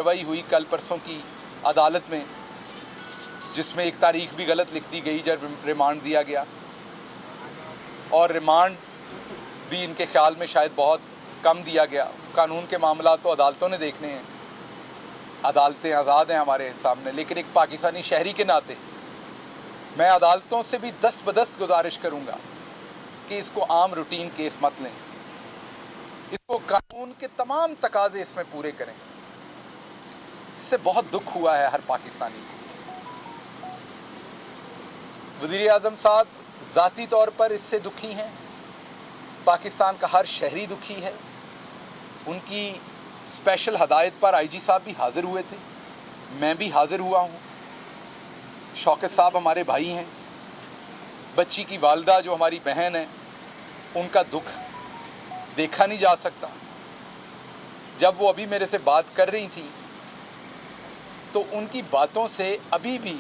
कार्रवाई हुई कल परसों की अदालत में, जिसमें एक तारीख भी गलत लिख दी गई जब रिमांड दिया गया, और रिमांड भी इनके ख्याल में शायद बहुत कम दिया गया। कानून के मामला तो अदालतों ने देखने हैं, अदालतें आज़ाद हैं हमारे सामने, लेकिन एक पाकिस्तानी शहरी के नाते मैं अदालतों से भी दस्तबदस्त गुजारिश करूंगा कि इसको आम रूटीन केस मत लें, इसको कानून के तमाम तकाजे इसमें पूरे करें। इससे बहुत दुख हुआ है हर पाकिस्तानी को। वज़ीर आज़म साहब ज़ाती तौर पर इससे दुखी हैं, पाकिस्तान का हर शहरी दुखी है। उनकी स्पेशल हदायत पर आईजी साहब भी हाज़िर हुए थे, मैं भी हाज़िर हुआ हूँ। शौकत साहब हमारे भाई हैं, बच्ची की वालदा जो हमारी बहन है, उनका दुख देखा नहीं जा सकता। जब वो अभी मेरे से बात कर रही थी तो उनकी बातों से अभी भी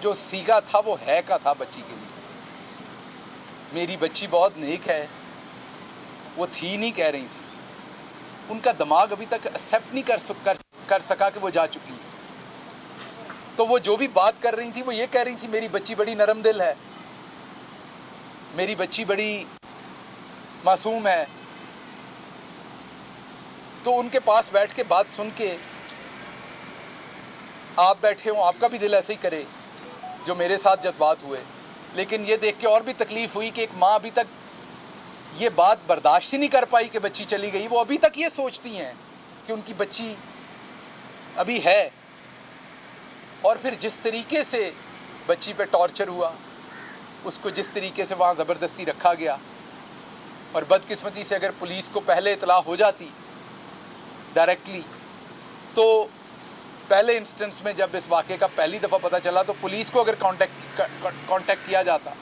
जो सीगा था वो है का था बच्ची के लिए। मेरी बच्ची बहुत नेक है, वो थी नहीं कह रही थी। उनका दिमाग अभी तक एक्सेप्ट नहीं कर सका कि वो जा चुकी है। तो वो जो भी बात कर रही थी वो ये कह रही थी, मेरी बच्ची बड़ी नरम दिल है, मेरी बच्ची बड़ी मासूम है। तो उनके पास बैठ के बात सुन के आप बैठे हो, आपका भी दिल ऐसे ही करे जो मेरे साथ जज्बात हुए। लेकिन ये देख के और भी तकलीफ़ हुई कि एक माँ अभी तक ये बात बर्दाश्त ही नहीं कर पाई कि बच्ची चली गई। वो अभी तक ये सोचती हैं कि उनकी बच्ची अभी है। और फिर जिस तरीके से बच्ची पे टॉर्चर हुआ, उसको जिस तरीके से वहाँ ज़बरदस्ती रखा गया, और बदकिस्मती से अगर पुलिस को पहले इतला हो जाती डायरेक्टली, तो पहले इंस्टेंस में जब इस वाक़े का पहली दफ़ा पता चला तो पुलिस को अगर कांटेक्ट किया जाता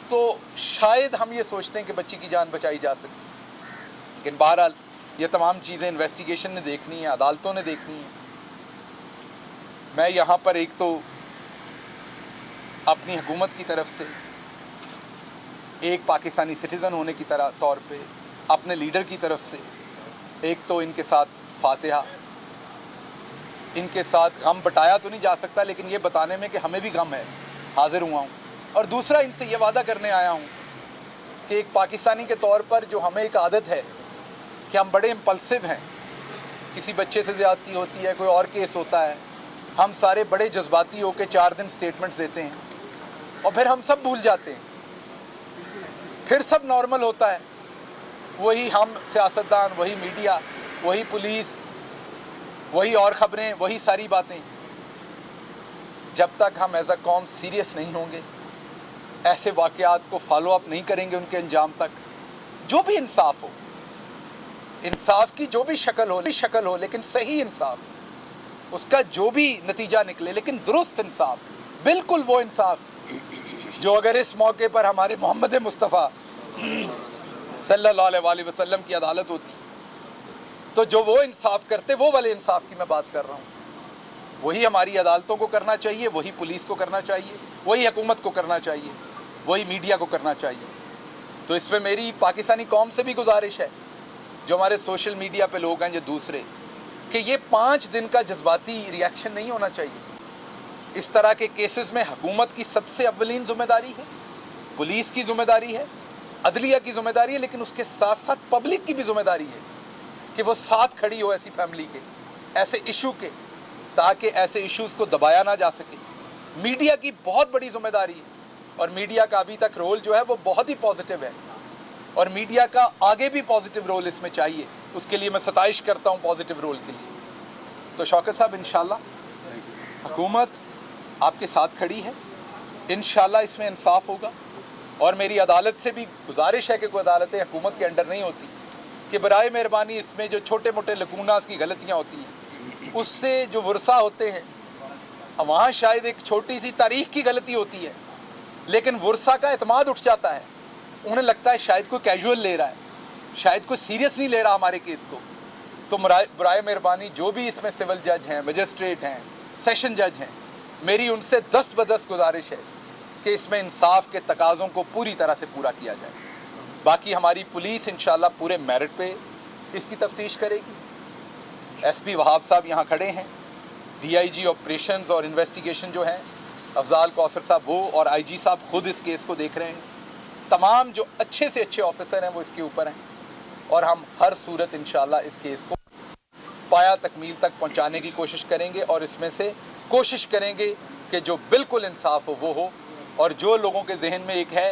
तो शायद हम ये सोचते हैं कि बच्ची की जान बचाई जा सकती। लेकिन बहरहाल ये तमाम चीज़ें इन्वेस्टिगेशन ने देखनी है, अदालतों ने देखनी है। मैं यहाँ पर एक तो अपनी हुकूमत की तरफ से एक पाकिस्तानी सिटीज़न होने की तौर पे, अपने लीडर की तरफ से एक तो इनके साथ फातिहा, इनके साथ गम बटाया तो नहीं जा सकता, लेकिन ये बताने में कि हमें भी गम है, हाज़िर हुआ हूँ। और दूसरा इनसे ये वादा करने आया हूँ कि एक पाकिस्तानी के तौर पर जो हमें एक आदत है कि हम बड़े इम्पल्सिव हैं, किसी बच्चे से ज़्यादती होती है, कोई और केस होता है, हम सारे बड़े जज्बाती होकर 4 दिन स्टेटमेंट्स देते हैं और फिर हम सब भूल जाते हैं, फिर सब नॉर्मल होता है। वही हम सियासतदान, वही मीडिया, वही पुलिस, वही और ख़बरें, वही सारी बातें। जब तक हम एज अ कौम सीरियस नहीं होंगे, ऐसे वाक़यात को फॉलो अप नहीं करेंगे उनके अंजाम तक, जो भी इंसाफ हो, इंसाफ की जो भी शक्ल हो, लेकिन सही इंसाफ, उसका जो भी नतीजा निकले, लेकिन दुरुस्त इंसाफ, बिल्कुल वो इंसाफ जो अगर इस मौके पर हमारे मोहम्मद मुस्तफ़ा सल्लल्लाहु अलैहि वसल्लम की अदालत होती तो जो वो इंसाफ करते, वो वाले इंसाफ की मैं बात कर रहा हूँ। वही हमारी अदालतों को करना चाहिए, वही पुलिस को करना चाहिए, वही हुकूमत को करना चाहिए, वही मीडिया को करना चाहिए। तो इसमें मेरी पाकिस्तानी कौम से भी गुजारिश है, जो हमारे सोशल मीडिया पे लोग हैं, जो दूसरे, कि ये 5 दिन का जज्बाती रिएक्शन नहीं होना चाहिए। इस तरह के केसेस में हुकूमत की सबसे अव्वलीन ज़िम्मेदारी है, पुलिस की ज़िम्मेदारी है, अदलिया की ज़िम्मेदारी है, लेकिन उसके साथ साथ पब्लिक की भी ज़िम्मेदारी है कि वो साथ खड़ी हो ऐसी फैमिली के, ऐसे इशू के, ताकि ऐसे इश्यूज़ को दबाया ना जा सके। मीडिया की बहुत बड़ी ज़िम्मेदारी है, और मीडिया का अभी तक रोल जो है वो बहुत ही पॉजिटिव है, और मीडिया का आगे भी पॉजिटिव रोल इसमें चाहिए। उसके लिए मैं सताइश करता हूँ पॉजिटिव रोल के लिए। तो शौकत साहब, इंशाल्लाह हुकूमत आपके साथ खड़ी है, इंशाल्लाह इसमें इंसाफ होगा। और मेरी अदालत से भी गुजारिश है कि कोई अदालतें हुकूमत के अंडर नहीं होती, कि बराए मेहरबानी इसमें जो छोटे मोटे लकूनास की गलतियाँ होती हैं, उससे जो वर्सा होते हैं, वहाँ शायद एक छोटी सी तारीख की गलती होती है, लेकिन वर्सा का एतमाद उठ जाता है। उन्हें लगता है शायद कोई कैजुअल ले रहा है, शायद कोई सीरियस नहीं ले रहा हमारे केस को। तो बराए मेहरबानी जो भी इसमें सिविल जज हैं, मजिस्ट्रेट हैं, सेशन जज हैं, मेरी उनसे दस्तबदस्त गुजारिश है कि इसमें इंसाफ के तकाज़ों को पूरी तरह से पूरा किया जाए। बाकी हमारी पुलिस इंशाल्लाह पूरे मेरिट पे इसकी तफ्तीश करेगी। SP वहाब साहब यहाँ खड़े हैं, DIG ऑपरेशंस और इन्वेस्टिगेशन जो हैं अफजाल कौसर साहब वो, और IG साहब खुद इस केस को देख रहे हैं। तमाम जो अच्छे से अच्छे ऑफिसर हैं वो इसके ऊपर हैं, और हम हर सूरत इंशाल्लाह इस केस को पाया तकमील तक पहुँचाने की कोशिश करेंगे, और इसमें से कोशिश करेंगे कि जो बिल्कुल इंसाफ हो वो हो। और जो लोगों के जहन में एक है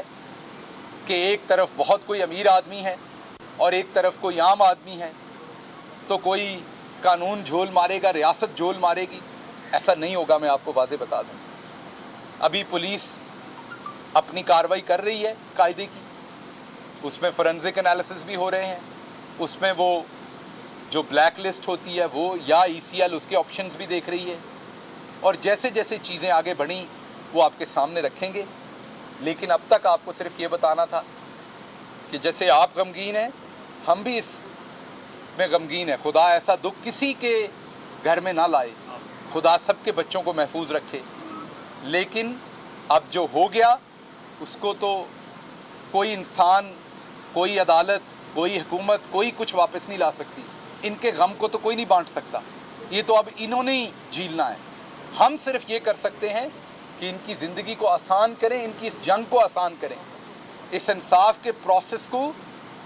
कि एक तरफ बहुत कोई अमीर आदमी है और एक तरफ कोई आम आदमी है, तो कोई कानून झोल मारेगा, रियासत झोल मारेगी, ऐसा नहीं होगा। मैं आपको वाज़ेह बता दूं, अभी पुलिस अपनी कार्रवाई कर रही है कायदे की, उसमें फोरेंसिक एनालिसिस भी हो रहे हैं, उसमें वो जो ब्लैक लिस्ट होती है वो या ECL उसके ऑप्शंस भी देख रही है, और जैसे जैसे चीज़ें आगे बढ़ी वो आपके सामने रखेंगे। लेकिन अब तक आपको सिर्फ ये बताना था कि जैसे आप गमगीन हैं, हम भी इसमें गमगीन हैं। खुदा ऐसा दुख किसी के घर में ना लाए, खुदा सबके बच्चों को महफूज रखे। लेकिन अब जो हो गया उसको तो कोई इंसान, कोई अदालत, कोई हुकूमत, कोई कुछ वापस नहीं ला सकती। इनके गम को तो कोई नहीं बांट सकता, ये तो अब इन्होंने ही झीलना है। हम सिर्फ ये कर सकते हैं कि इनकी ज़िंदगी को आसान करें, इनकी इस जंग को आसान करें, इस इंसाफ के प्रोसेस को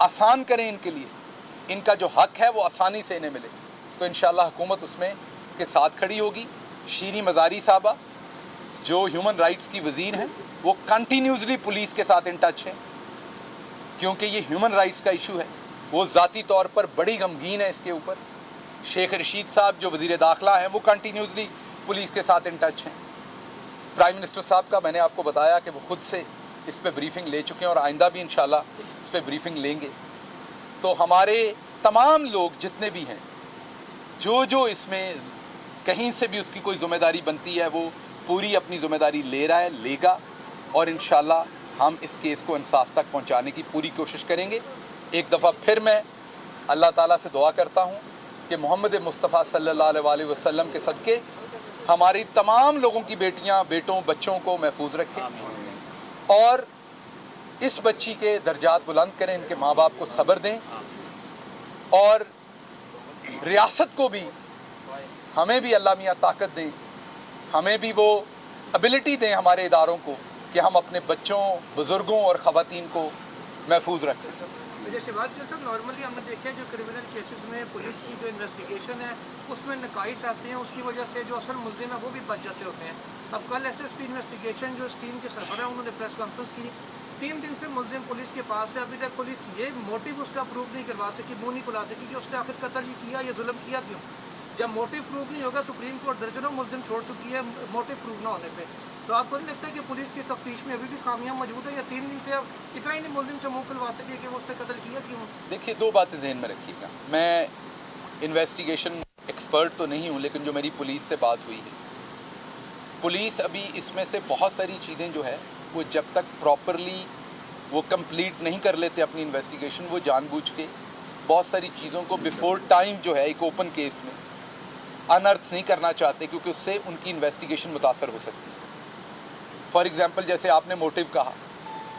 आसान करें इनके लिए, इनका जो हक है वो आसानी से इन्हें मिले। तो इंशाल्लाह हुकूमत उसमें इसके साथ खड़ी होगी। शीरी मज़ारी साहबा जो ह्यूमन राइट्स की वज़ीर हैं, वो कंटिन्यूसली पुलिस के साथ इन टच हैं, क्योंकि ये ह्यूमन राइट्स का इशू है। वो ज़ाती तौर पर बड़ी गमगीन है इसके ऊपर। शेख रशीद साहब जो वज़ीर दाखिला हैं, वो कंटिन्यूसली पुलिस के साथ इन टच हैं। प्राइम मिनिस्टर साहब का मैंने आपको बताया कि वो खुद से इस पे ब्रीफिंग ले चुके हैं, और आइंदा भी इंशाल्लाह इस पे ब्रीफिंग लेंगे। तो हमारे तमाम लोग जितने भी हैं, जो इसमें कहीं से भी उसकी कोई ज़िम्मेदारी बनती है, वो पूरी अपनी ज़िम्मेदारी ले रहा है, लेगा, और इंशाल्लाह हम इस केस को इंसाफ तक पहुंचाने की पूरी कोशिश करेंगे। एक दफ़ा फिर मैं अल्लाह ताला से दुआ करता हूं कि मोहम्मद मुस्तफ़ा सल्लल्लाहु अलैहि वसल्लम के सदक़े हमारी तमाम लोगों की बेटियां, बेटों, बच्चों को महफूज रखें, और इस बच्ची के दर्जात बुलंद करें, इनके माँ बाप को सब्र दें, और रियासत को भी, हमें भी अल्लाह मियाँ ताकत दें, हमें भी वो एबिलिटी दें हमारे इदारों को कि हम अपने बच्चों, बुज़ुर्गों और ख़वातीन को महफूज रख सकें। जैसे बात करते हैं, नॉर्मली हमने देखा है जो क्रिमिनल केसेस में पुलिस की जो इन्वेस्टिगेशन है उसमें नकाइस आते हैं, उसकी वजह से जो असल मुल्ज़िम है वो भी बच जाते होते हैं। अब कल SSP इन्वेस्टिगेशन जो इस टीम के सरबराह उन्होंने प्रेस कॉन्फ्रेंस की, 3 दिन से मुल्ज़िम पुलिस के पास है, अभी तक पुलिस ये मोटिव उसका प्रूव नहीं करवा सकी, मुँह नहीं खुला सकी कि उसने आखिर कत्ल ही किया या जुल्म किया क्यों। जब मोटिव प्रूव नहीं होगा, सुप्रीम कोर्ट दर्जनों मुल्ज़िम छोड़ चुकी है मोटिव प्रूव ना होने पे, तो आपको नहीं लगता है कि पुलिस की तफ्तीश में अभी भी खामियां मौजूद है, या 3 दिन से अब इतना ही नहीं मुल्ज़िम से मुँह खुलवा सके कि वो उसने कत्ल किया क्यों। देखिए, 2 बातें जहन में रखिएगा। मैं इन्वेस्टिगेशन एक्सपर्ट तो नहीं हूँ, लेकिन जो मेरी पुलिस से बात हुई है, पुलिस अभी इसमें से बहुत सारी चीज़ें जो है वो जब तक प्रॉपरली वो कंप्लीट नहीं कर लेते अपनी इन्वेस्टिगेशन, वो जानबूझ के बहुत सारी चीज़ों को बिफोर टाइम जो है एक ओपन केस में अनर्थ नहीं करना चाहते, क्योंकि उससे उनकी इन्वेस्टिगेशन मुतासर हो सकती है। फॉर एग्ज़ाम्पल, जैसे आपने मोटिव कहा,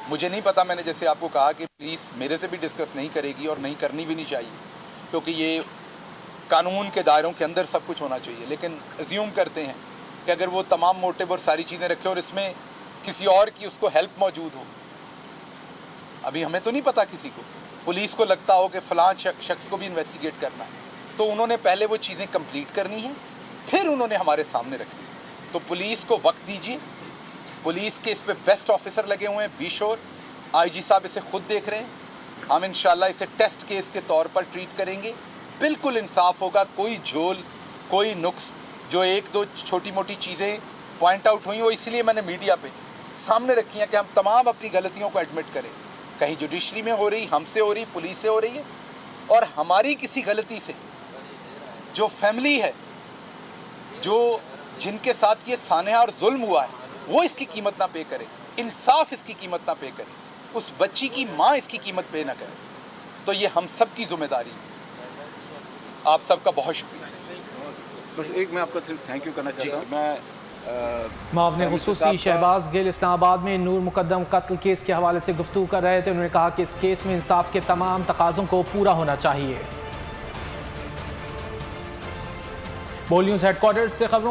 मुझे नहीं पता, मैंने जैसे आपको कहा कि पुलिस मेरे से भी डिस्कस नहीं करेगी और नहीं करनी भी नहीं चाहिए, क्योंकि ये कानून के दायरों के अंदर सब कुछ होना चाहिए। लेकिन अज्यूम करते हैं कि अगर वो तमाम मोटिव और सारी चीज़ें रखे और इसमें किसी और की उसको हेल्प मौजूद हो, अभी हमें तो नहीं पता, किसी को, पुलिस को लगता हो कि फ़लाँ शख्स को भी इन्वेस्टिगेट करना है, तो उन्होंने पहले वो चीज़ें कंप्लीट करनी है, फिर उन्होंने हमारे सामने रखनी है। तो पुलिस को वक्त दीजिए, पुलिस के इस पे बेस्ट ऑफिसर लगे हुए हैं, बीशोर IG साहब इसे खुद देख रहे हैं। हम इंशाल्लाह इसे टेस्ट केस के तौर पर ट्रीट करेंगे, बिल्कुल इंसाफ होगा, कोई झोल, कोई नुक्स। जो 1-2 छोटी मोटी चीज़ें पॉइंट आउट हुई, वो इसलिए मैंने मीडिया पे सामने रखी हैं कि हम तमाम अपनी गलतियों को एडमिट करें। कहीं जुडिशरी में हो रही, हमसे हो रही, पुलिस से हो रही है, और हमारी किसी गलती से जो फैमिली है, जो जिनके साथ ये सानेहा और जुल्म हुआ है, वो इसकी कीमत ना पे करे, इंसाफ इसकी कीमत ना पे करे, उस बच्ची की माँ इसकी कीमत पे ना करे। तो ये हम सब की जिम्मेदारी है। आप सबका बहुत शुक्रिया। बस एक मैं आपका सिर्फ थैंक यू करना चाहता हूँ। मैं मुआवने खुसूसी शहबाज गिल इस्लामाबाद में नूर मुकद्दम कत्ल केस के हवाले से गुफ्तगू कर रहे थे। उन्होंने कहा कि इस केस में इंसाफ के तमाम तकाज़ों को पूरा होना चाहिए। بول نیوز ہیڈ کوارٹر سے خبروں کا